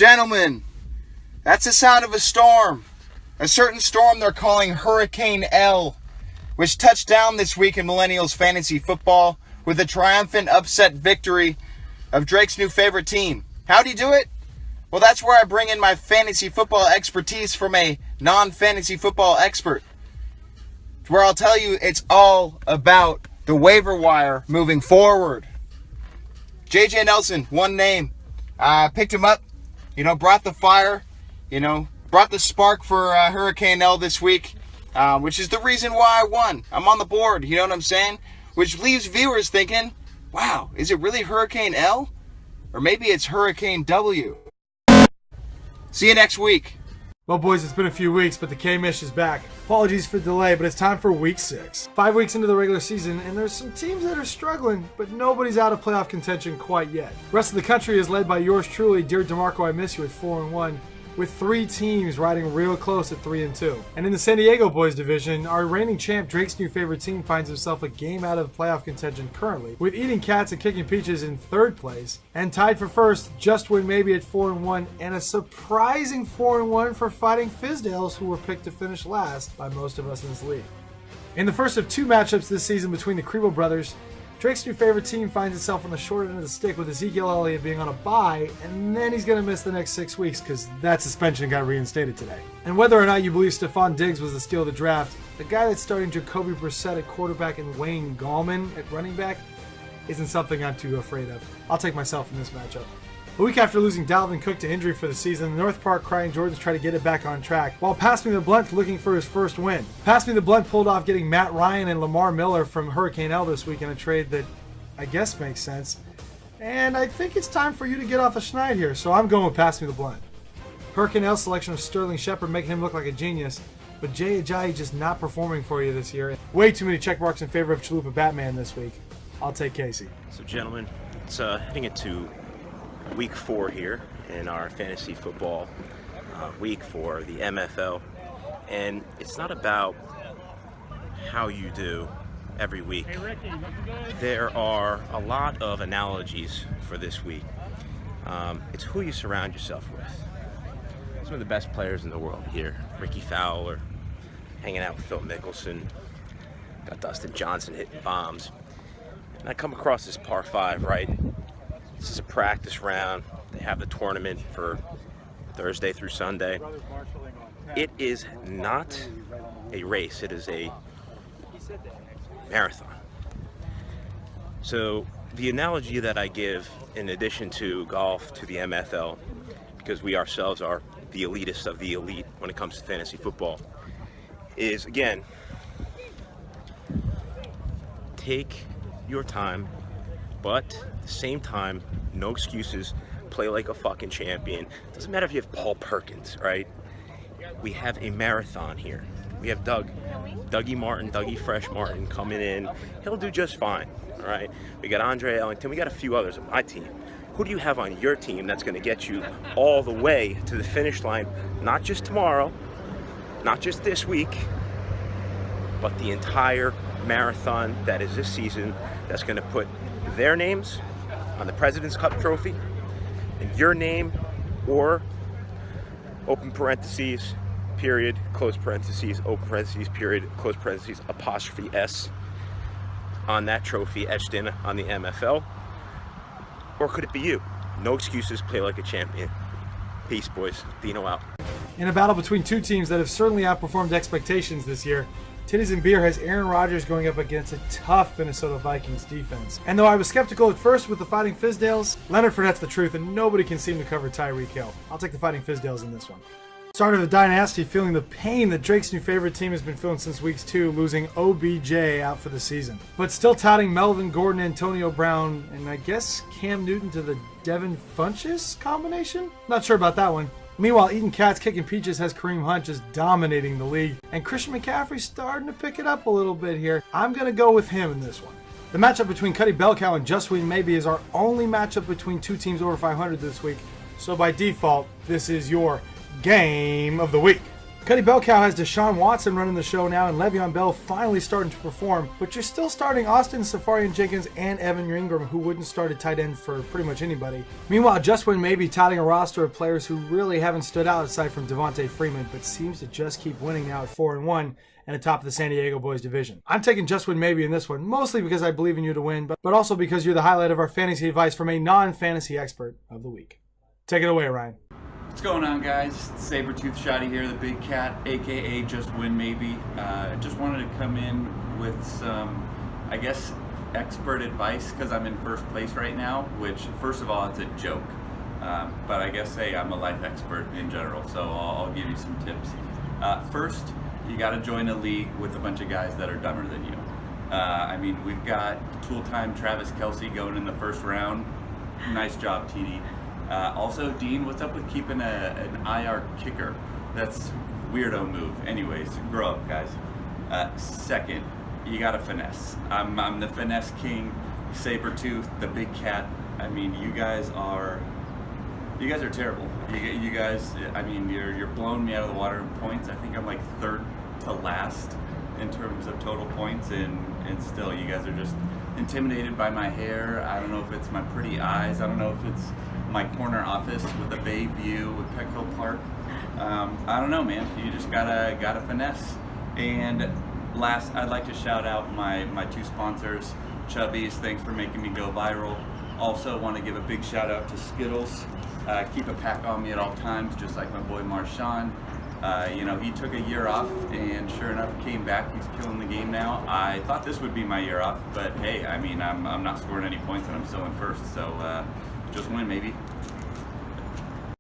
Gentlemen, that's the sound of a storm. A certain storm they're calling Hurricane L, which touched down this week in Millennials Fantasy Football with a triumphant upset victory of Drake's new favorite team. How'd he do it? Well, that's where I bring in my fantasy football expertise from a non-fantasy football expert, where I'll tell you it's all about the waiver wire moving forward. J.J. Nelson, one name. Picked him up, brought the fire, brought the spark for Hurricane L this week, which is the reason why I won. I'm on the board, you know what I'm saying? Which leaves viewers thinking, wow, is it really Hurricane L? Or maybe it's Hurricane W. See you next week. Well, boys, it's been a few weeks, but the K-Mish is back. Apologies for the delay, but it's time for Week 6. 5 weeks into the regular season, and there's some teams that are struggling, but nobody's out of playoff contention quite yet. The rest of the country is led by yours truly, Dear DeMarco, I miss you at 4-1, with 3 teams riding real close at 3-2. And in the San Diego Boys division, our reigning champ, Drake's new favorite team, finds himself a game out of playoff contention currently, with Eating Cats and Kicking Peaches in 3rd place, and tied for first, Just Win Maybe at 4-1, and a surprising 4-1 for Fighting Fizdales, who were picked to finish last by most of us in this league. In the first of 2 matchups this season between the Crebo brothers, Drake's new favorite team finds itself on the short end of the stick with Ezekiel Elliott being on a bye, and then he's going to miss the next 6 weeks because that suspension got reinstated today. And whether or not you believe Stephon Diggs was the steal of the draft, the guy that's starting Jacoby Brissett at quarterback and Wayne Gallman at running back isn't something I'm too afraid of. I'll take myself in this matchup. A week after losing Dalvin Cook to injury for the season, the North Park Crying Jordans try to get it back on track, while Pass Me the Blunt looking for his first win. Pass Me the Blunt pulled off getting Matt Ryan and Lamar Miller from Hurricane L this week in a trade that I guess makes sense. And I think it's time for you to get off the schneid here, so I'm going with Pass Me the Blunt. Hurricane L's selection of Sterling Shepard making him look like a genius, but Jay Ajayi just not performing for you this year. Way too many check marks in favor of Chalupa Batman this week. I'll take Casey. So gentlemen, it's heading into week 4 here in our fantasy football week for the MFL, and it's not about how you do every week. There are a lot of analogies for this week. It's who you surround yourself with. Some of the best players in the world here. Ricky Fowler, hanging out with Phil Mickelson, got Dustin Johnson hitting bombs. And I come across this par 5, right? This is a practice round. They have the tournament for Thursday through Sunday. It is not a race. It is a marathon. So the analogy that I give, in addition to golf, to the MFL, because we ourselves are the elitist of the elite when it comes to fantasy football, is, again, take your time, but at the same time, no excuses. Play like a fucking champion. Doesn't matter if you have Paul Perkins, right? We have a marathon here. We have Dougie Fresh Martin coming in. He'll do just fine, all right? We got Andre Ellington. We got a few others on my team. Who do you have on your team that's going to get you all the way to the finish line, not just tomorrow, not just this week, but the entire marathon that is this season, that's going to put their names on the President's Cup trophy and your name, or open parentheses, period, close parentheses, open parentheses, period, close parentheses, apostrophe S on that trophy etched in on the MFL? Or could it be you? No excuses, play like a champion. Peace, boys. Dino out. In a battle between 2 teams that have certainly outperformed expectations this year, Titties and Beer has Aaron Rodgers going up against a tough Minnesota Vikings defense. And though I was skeptical at first with the Fighting Fizdales, Leonard Fournette's the truth and nobody can seem to cover Tyreek Hill. I'll take the Fighting Fizdales in this one. Start of the dynasty feeling the pain that Drake's new favorite team has been feeling since weeks 2, losing OBJ out for the season. But still touting Melvin Gordon, Antonio Brown, and I guess Cam Newton to the Devin Funchess combination? Not sure about that one. Meanwhile, Eating Cats, Kicking Peaches has Kareem Hunt just dominating the league, and Christian McCaffrey's starting to pick it up a little bit here. I'm going to go with him in this one. The matchup between Cuddy Belcow and Just Win Maybe is our only matchup between 2 teams over 500 this week, so by default, this is your Game of the Week. Cuddy Belcow has Deshaun Watson running the show now, and Le'Veon Bell finally starting to perform, but you're still starting Austin Seferian-Jenkins and Evan Ingram, who wouldn't start at tight end for pretty much anybody. Meanwhile, Justwin may be touting a roster of players who really haven't stood out aside from Devontae Freeman, but seems to just keep winning now at 4-1 and atop the San Diego Boys division. I'm taking Justwin maybe in this one, mostly because I believe in you to win, but also because you're the highlight of our fantasy advice from a non-fantasy expert of the week. Take it away, Ryan. What's going on, guys? Sabretooth Shotty here, the Big Cat, aka Just Win Maybe. Just wanted to come in with some, I guess, expert advice because I'm in first place right now, which, first of all, it's a joke. But I guess, hey, I'm a life expert in general, so I'll give you some tips. First, you got to join a league with a bunch of guys that are dumber than you. I mean, we've got tool-time Travis Kelce going in the first round. Nice job, TD. Also, Dean, what's up with keeping an IR kicker? That's weirdo move. Anyways, grow up, guys. Second, you got to finesse. I'm the finesse king, Sabretooth, the Big Cat. I mean, you guys are terrible. You guys, I mean, you're blowing me out of the water in points. I think I'm like third to last in terms of total points, and still, you guys are just intimidated by my hair. I don't know if it's my pretty eyes. I don't know if it's my corner office with a bay view with Petco Park. I don't know, man. You just gotta finesse. And last, I'd like to shout out my two sponsors, Chubbies. Thanks for making me go viral. Also, want to give a big shout out to Skittles. Keep a pack on me at all times, just like my boy Marshawn. He took a year off, and sure enough, came back. He's killing the game now. I thought this would be my year off, but hey, I mean, I'm not scoring any points, and I'm still in first. So just win, maybe.